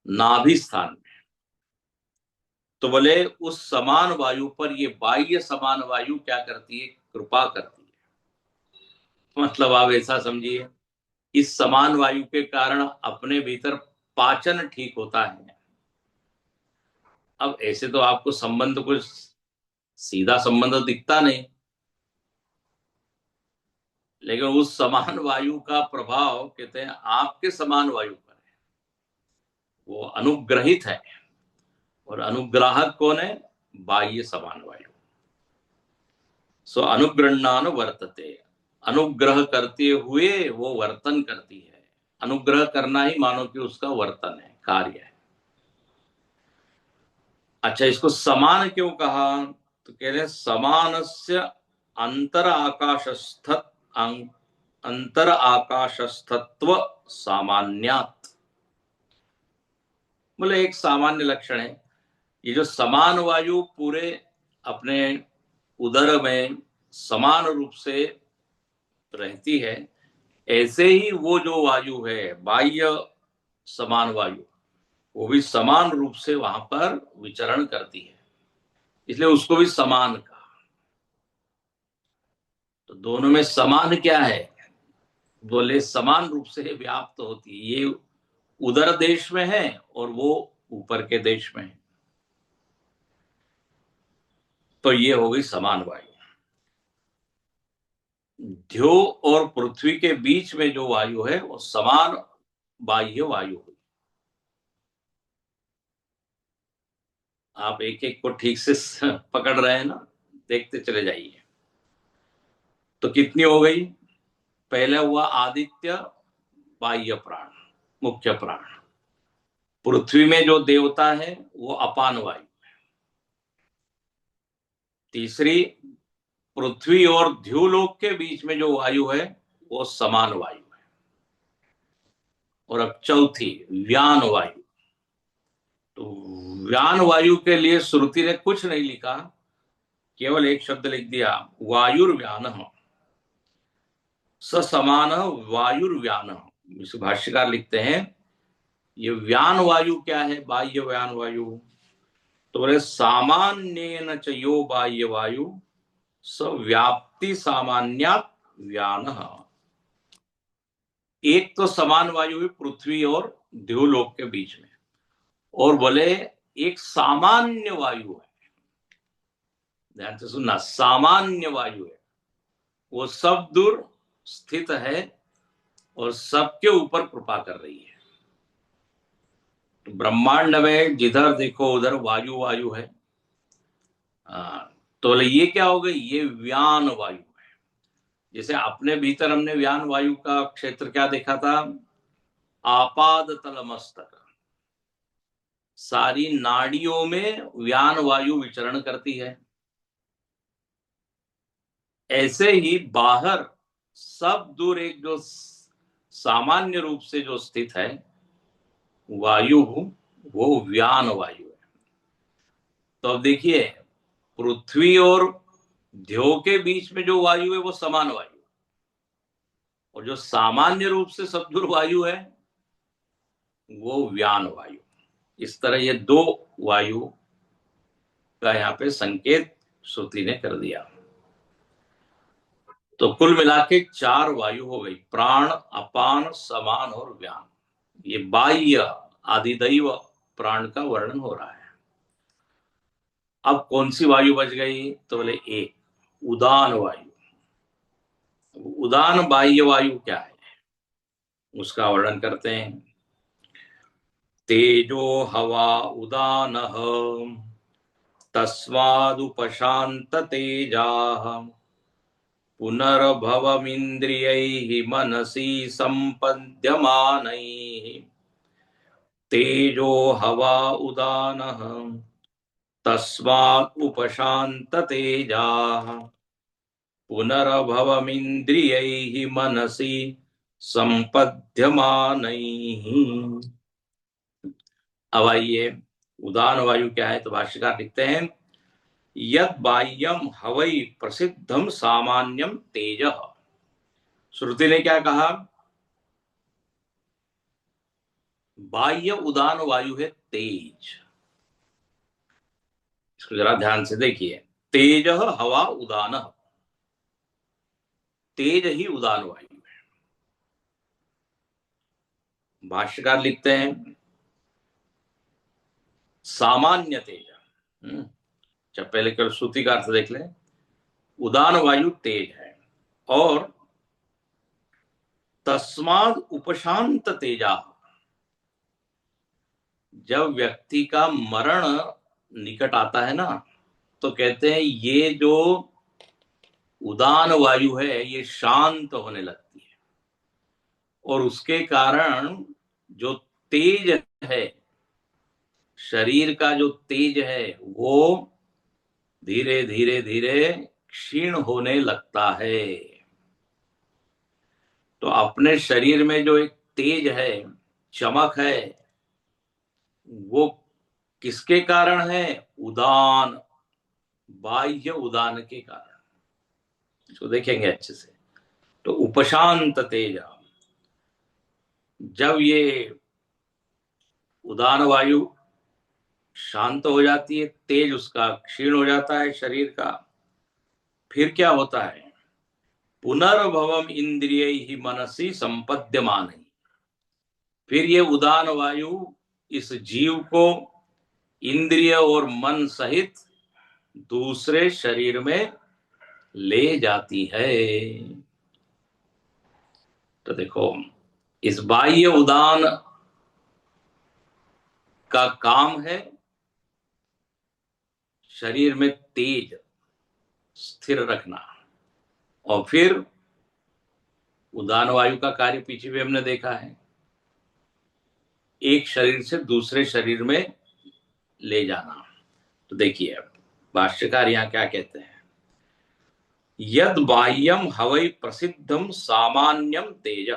नाभि स्थान में। तो बोले उस समान वायु पर ये बाह्य समान वायु क्या करती है? कृपा करती है। मतलब आप ऐसा समझिए, इस समान वायु के कारण अपने भीतर पाचन ठीक होता है। अब ऐसे तो आपको संबंध कुछ सीधा संबंध दिखता नहीं, लेकिन उस समान वायु का प्रभाव कहते हैं आपके समान वायु पर है। वो अनुग्रहित है, और अनुग्राहक कौन है? बाह्य समान वायु। सो अनुग्रहणान वर्तते, अनुग्रह करते हुए वो वर्तन करती है। अनुग्रह करना ही मानो कि उसका वर्तन है, कार्य है। अच्छा, इसको समान क्यों कहा? तो कह रहे समानस्य अंतर आकाशस्थ, अंतर आकाशस्थत्व सामान्यात। बोले एक सामान्य लक्षण है, ये जो समान वायु पूरे अपने उदर में समान रूप से रहती है, ऐसे ही वो जो वायु है बाह्य समान वायु, वो भी समान रूप से वहां पर विचरण करती है, इसलिए उसको भी समान कहा। तो दोनों में समान क्या है? बोले समान रूप से व्याप्त होती है। ये उदर देश में है और वो ऊपर के देश में है, तो ये हो गई समान वायु। ध्यो और पृथ्वी के बीच में जो वायु है वो समान बाह्य वायु हुई। आप एक एक को ठीक से पकड़ रहे हैं ना, देखते चले जाइए। तो कितनी हो गई? पहले हुआ आदित्य, बाह्य प्राण, मुख्य प्राण। पृथ्वी में जो देवता है वो अपान वायु। तीसरी, पृथ्वी और ध्युलोक के बीच में जो वायु है वो समान वायु है। और अब चौथी, व्यान वायु। तो व्यान वायु के लिए श्रुति ने कुछ नहीं लिखा, केवल एक शब्द लिख दिया, वायुर्व्यान। समान वायुर्व्यान। इस भाष्यकार लिखते हैं ये व्यान वायु क्या है, बाह्य व्यान वायु, तो बोले सामान्येन च यो बाह्य वायु स व्याप्ति सामान्यात् व्यानः। एक तो समान वायु है पृथ्वी और देवलोक के बीच में, और बोले एक सामान्य वायु है, ध्यान से सुनना, सामान्य वायु है, वो सब दूर स्थित है और सबके ऊपर कृपा कर रही है। तो ब्रह्मांड में जिधर देखो उधर वायु वायु है। तो बोले ये क्या हो गई, ये व्यान वायु है। जैसे अपने भीतर हमने व्यान वायु का क्षेत्र क्या देखा था, आपाद तल मस्तक, सारी नाड़ियों में व्यान वायु विचरण करती है। ऐसे ही बाहर सब दूर एक जो सामान्य रूप से जो स्थित है वायु, वो व्यान वायु है। तो अब देखिए, पृथ्वी और ध्यो के बीच में जो वायु है वो समान वायु, और जो सामान्य रूप से सब दूर वायु है वो व्यान वायु। इस तरह ये दो वायु का यहाँ पे संकेत श्रुति ने कर दिया। तो कुल मिला के 4 वायु हो गई, प्राण, अपान, समान और व्यान। ये बाह्य आदिदैव प्राण का वर्णन हो रहा है। अब कौन सी वायु बच गई, तो बोले एक उदान वायु। उदान बाह्य वायु क्या है उसका वर्णन करते हैं। तेजो हवा उदान तस्मादुपशांत तेजाः पुनर्भवमिन्द्रियैः मनसि सम्पद्यमानैः। तेजो हवा उदानः तस्मात् उपशांत तेजाः पुनर्भवमिन्द्रियैः मनसि सम्पद्यमानैः। अब आइए, उदान वायु क्या है, तो भाष्यकार लिखते हैं यद बाह्यम हवै प्रसिद्धम सामान्यम तेजः। श्रुति ने क्या कहा, बाह्य उदान वायु है तेज। इसको जरा ध्यान से देखिए, तेज हवा उदान, तेज ही उदान वायु है। भाष्यकार लिखते हैं सामान्य तेज। जब पहले कल श्रुति का अर्थ देख लें, उदान वायु तेज है, और तस्माद उपशांत तेजा, जब व्यक्ति का मरण निकट आता है ना, तो कहते हैं ये जो उदान वायु है ये शांत होने लगती है, और उसके कारण जो तेज है, शरीर का जो तेज है वो धीरे धीरे धीरे क्षीण होने लगता है। तो अपने शरीर में जो एक तेज है, चमक है, वो किसके कारण है, उदान, बाह्य उदान के कारण। इसको देखेंगे अच्छे से। तो उपशांत तेजा, जब ये उदान वायु शांत हो जाती है, तेज उसका क्षीण हो जाता है शरीर का, फिर क्या होता है, पुनर्भवम इंद्रिय ही मनसी संपद्यमान, फिर ये उदान वायु इस जीव को इंद्रिय और मन सहित दूसरे शरीर में ले जाती है। तो देखो, इस बाह्य उदान का काम है शरीर में तेज स्थिर रखना, और फिर उदान वायु का कार्य पीछे भी हमने देखा है, एक शरीर से दूसरे शरीर में ले जाना। तो देखिए भाष्यकार यहां क्या कहते हैं, यद बाह्यम हवै प्रसिद्धम सामान्यम तेज।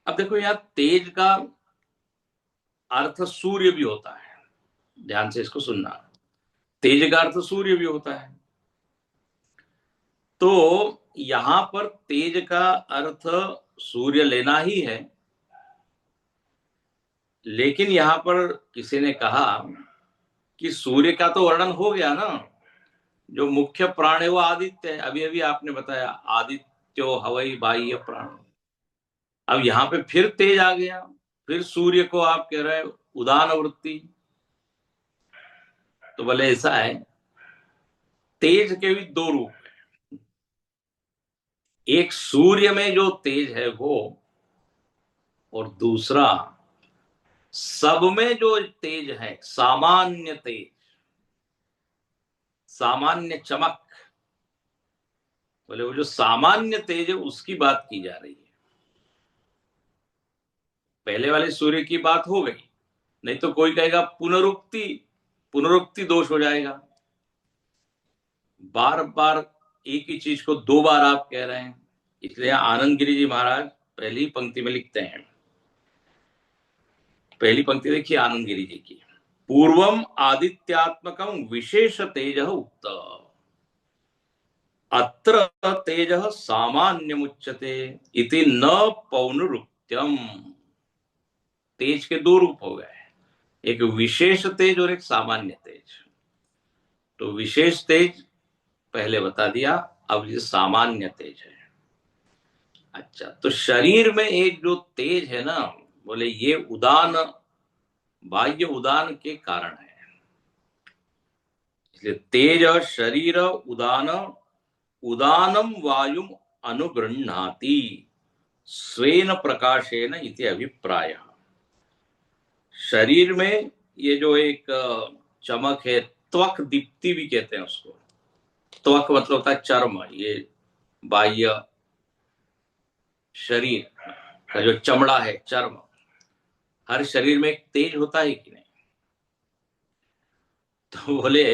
अब देखो यहां तेज का अर्थ सूर्य भी होता है, ध्यान से इसको सुनना, तेज का अर्थ सूर्य भी होता है। तो यहां पर तेज का अर्थ सूर्य लेना ही है, लेकिन यहां पर किसी ने कहा कि सूर्य का तो वर्णन हो गया ना, जो मुख्य प्राण है वो आदित्य है। अभी अभी आपने बताया आदित्यो हवई बाह्य प्राण। अब यहां पे फिर तेज आ गया, फिर सूर्य को आप कह रहे हैं उदान वृत्ति। तो बोले ऐसा है, तेज के भी दो रूप हैं। एक सूर्य में जो तेज है वो, और दूसरा सब में जो तेज है सामान्य तेज, सामान्य चमक। बोले वो जो सामान्य तेज है उसकी बात की जा रही है। पहले वाले सूर्य की बात हो गई, नहीं तो कोई कहेगा पुनरुक्ति, पुनरुक्ति दोष हो जाएगा। बार बार एक ही चीज को दो बार आप कह रहे हैं। इसलिए आनंद गिरी जी महाराज पहली पंक्ति में लिखते हैं, पहली पंक्ति देखिए आनंद गिरी जी की, पूर्वम आदित्यात्मकम विशेष तेज उक्त, अत्र तेज सामान्य मुच्यते इति न पौनरुक्त्यम। तेज के दो रूप हो गए, एक विशेष तेज और एक सामान्य तेज। तो विशेष तेज पहले बता दिया, अब ये सामान्य तेज है। अच्छा, तो शरीर में एक जो तेज है ना, बोले ये उदान, बाह्य उदान के कारण है। इसलिए तेज शरीर उदान, उदानम वायुम अनुगृह्णाति स्वेन प्रकाशेन इति अभिप्राय। शरीर में ये जो एक चमक है, त्वक दीप्ति भी कहते हैं उसको। त्वक मतलब होता है चर्म, ये बाह्य शरीर का जो चमड़ा है, चर्म। हर शरीर में एक तेज होता है कि नहीं? तो बोले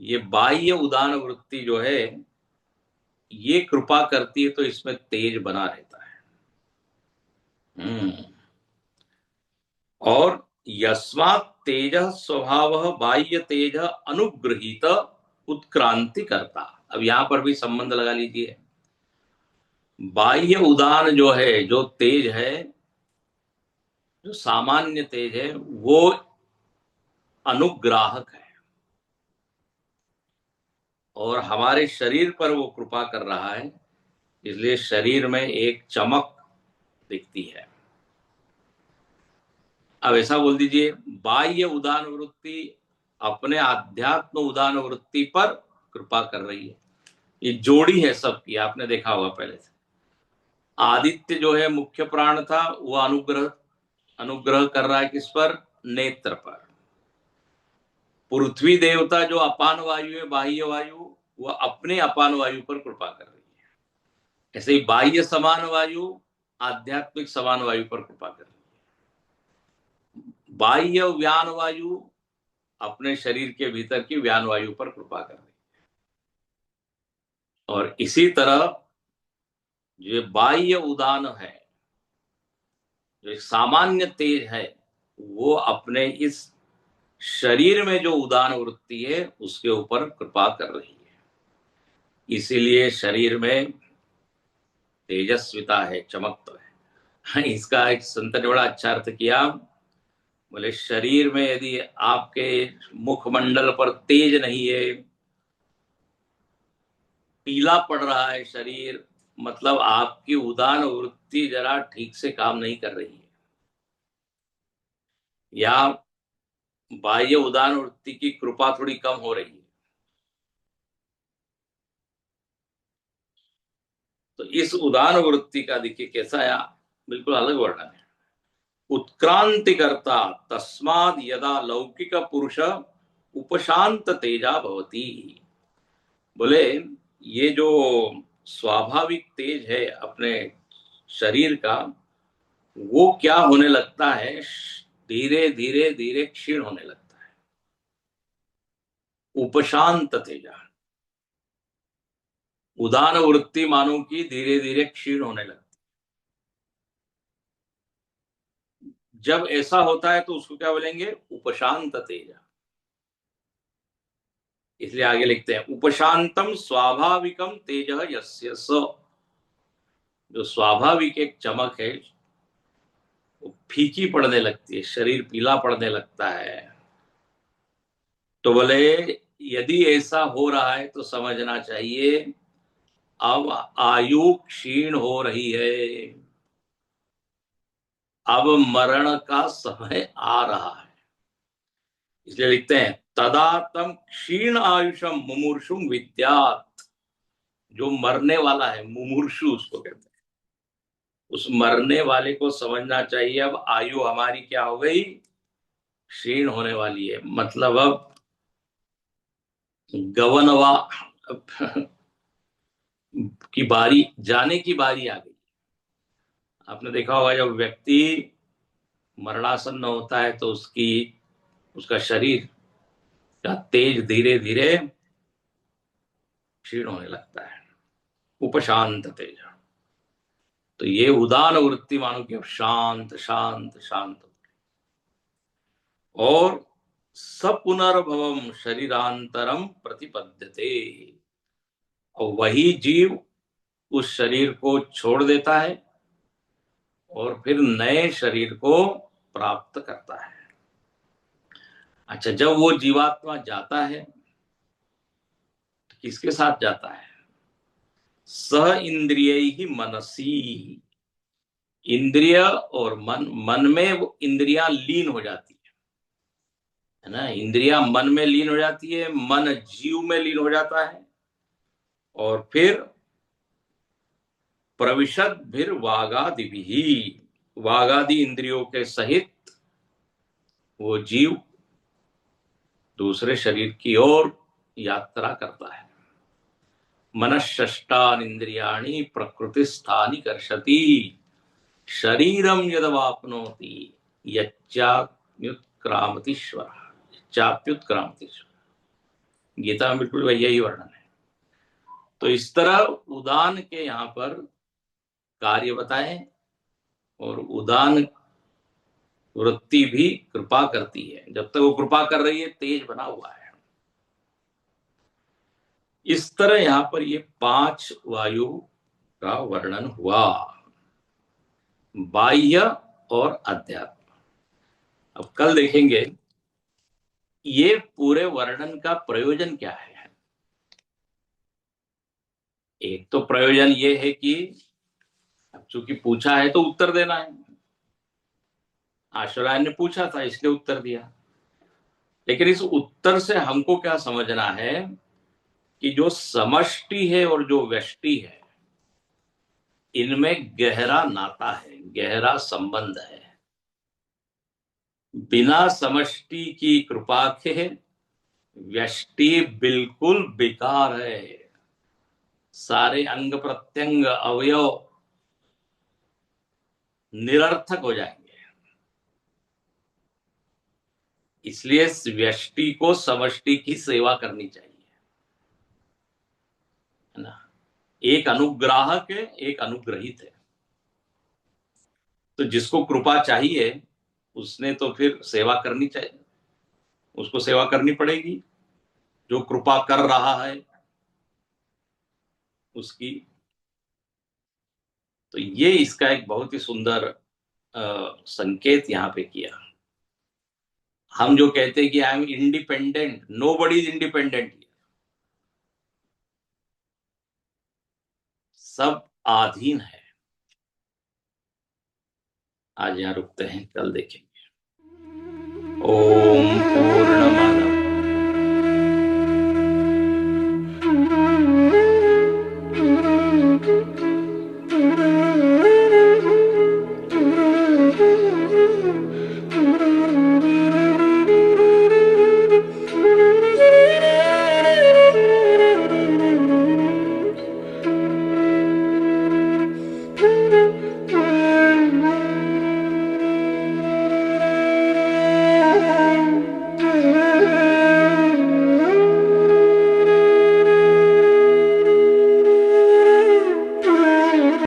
ये बाह्य उदान वृत्ति जो है ये कृपा करती है, तो इसमें तेज बना रहता है। और यस्मात् तेज स्वभाव बाह्य तेज अनुग्रहित उत्क्रांति करता। अब यहां पर भी संबंध लगा लीजिए। बाह्य उदान जो है, जो तेज है, जो सामान्य तेज है, वो अनुग्राहक है और हमारे शरीर पर वो कृपा कर रहा है, इसलिए शरीर में एक चमक दिखती है। अब ऐसा बोल दीजिए, बाह्य उदान वृत्ति अपने आध्यात्म उदान वृत्ति पर कृपा कर रही है। ये जोड़ी है सबकी, आपने देखा होगा पहले से। आदित्य जो है मुख्य प्राण था, वो अनुग्रह अनुग्रह कर रहा है किस पर? नेत्र पर। पृथ्वी देवता जो अपान वायु है, बाह्य वायु, वह अपने अपान वायु पर कृपा कर रही है। ऐसे ही बाह्य समान वायु आध्यात्मिक समान वायु पर कृपा कर रही है। बाह्य व्यान वायु अपने शरीर के भीतर की व्यान वायु पर कृपा कर रही है। और इसी तरह जो बाह्य उदान है, जो सामान्य तेज है, वो अपने इस शरीर में जो उदान वृत्ति है उसके ऊपर कृपा कर रही है। इसीलिए शरीर में तेजस्विता है, चमक तो है। इसका एक संत ने बड़ा अच्छा अर्थ किया। बोले शरीर में यदि आपके मुखमंडल पर तेज नहीं है, पीला पड़ रहा है शरीर, मतलब आपकी उदान वृत्ति जरा ठीक से काम नहीं कर रही है, या बाह्य उदान वृत्ति की कृपा थोड़ी कम हो रही है। तो इस उदान वृत्ति का देखिए कैसा है, बिल्कुल अलग वर्णन है। उत्क्रांति करता तस्माद यदा लौकिक पुरुष उपशांत तेजा भवती। बोले ये जो स्वाभाविक तेज है अपने शरीर का, वो क्या होने लगता है, धीरे धीरे धीरे क्षीण होने लगता है। उपशांत तेजा, उदान वृत्ति मानो की धीरे धीरे क्षीण होने लगती। जब ऐसा होता है तो उसको क्या बोलेंगे? उपशांत तेजा। इसलिए आगे लिखते हैं उपशांतम स्वाभाविकम तेज यस्य स। जो स्वाभाविक एक चमक है वो फीकी पड़ने लगती है, शरीर पीला पड़ने लगता है। तो बोले यदि ऐसा हो रहा है तो समझना चाहिए अब आयु क्षीण हो रही है, अब मरण का समय आ रहा है। इसलिए लिखते हैं तदा तम क्षीण आयुषम मुमूर्षुम विद्यात्। जो मरने वाला है मुमूर्षु उसको कहते हैं। उस मरने वाले को समझना चाहिए अब आयु हमारी क्या हो गई, क्षीण होने वाली है। मतलब अब गवनवा की बारी, जाने की बारी आ गई। आपने देखा होगा जब व्यक्ति मरणासन्न होता है तो उसका शरीर का तेज धीरे धीरे क्षीण होने लगता है, उपशांत तेज। तो ये उदान वृत्ति मानो कि अब शांत शांत शांत। और सपुनर्भवम शरीरांतरम प्रतिपद्यते। और वही जीव उस शरीर को छोड़ देता है और फिर नए शरीर को प्राप्त करता है। अच्छा, जब वो जीवात्मा जाता है तो किसके साथ जाता है? सह इंद्रिय ही मनसी। इंद्रिय और मन में वो इंद्रियां लीन हो जाती है ना। इंद्रियां मन में लीन हो जाती है, मन जीव में लीन हो जाता है, और फिर प्रविशद फिर वागादि भी, वागादि इंद्रियों के सहित वो जीव दूसरे शरीर की ओर यात्रा करता है। मनःषष्ठानि इंद्रियाणि प्रकृति स्थानि कर्षति शरीरम यदवाप्नोति यच्चाप्युत्क्रामतीश्वर। गीता में बिल्कुल यही वर्णन है। तो इस तरह उदान के यहाँ पर कार्य बताए, और उदान वृत्ति भी कृपा करती है। जब तक वो कृपा कर रही है तेज बना हुआ है। इस तरह यहां पर ये 5 वायु का वर्णन हुआ, बाह्य और अध्यात्म। अब कल देखेंगे ये पूरे वर्णन का प्रयोजन क्या है। एक तो प्रयोजन ये है कि अब चूंकि पूछा है तो उत्तर देना है। आशुरायन ने पूछा था इसलिए उत्तर दिया। लेकिन इस उत्तर से हमको क्या समझना है कि जो समष्टि है और जो व्यष्टि है इनमें गहरा नाता है, गहरा संबंध है। बिना समष्टि की कृपा के व्यष्टि बिल्कुल बेकार है। सारे अंग प्रत्यंग अवयव निरर्थक हो जाएंगे। इसलिए व्यष्टि को समष्टि की सेवा करनी चाहिए, है ना। एक अनुग्राहक है, एक अनुग्रहित है। तो जिसको कृपा चाहिए उसने तो फिर सेवा करनी चाहिए, उसको सेवा करनी पड़ेगी। जो कृपा कर रहा है उसकी। तो ये इसका एक बहुत ही सुंदर संकेत यहाँ पे किया। हम जो कहते हैं कि I am independent, nobody is independent, सब आधीन है। आज यहाँ रुकते हैं, कल देखेंगे। ओम पूर्णमद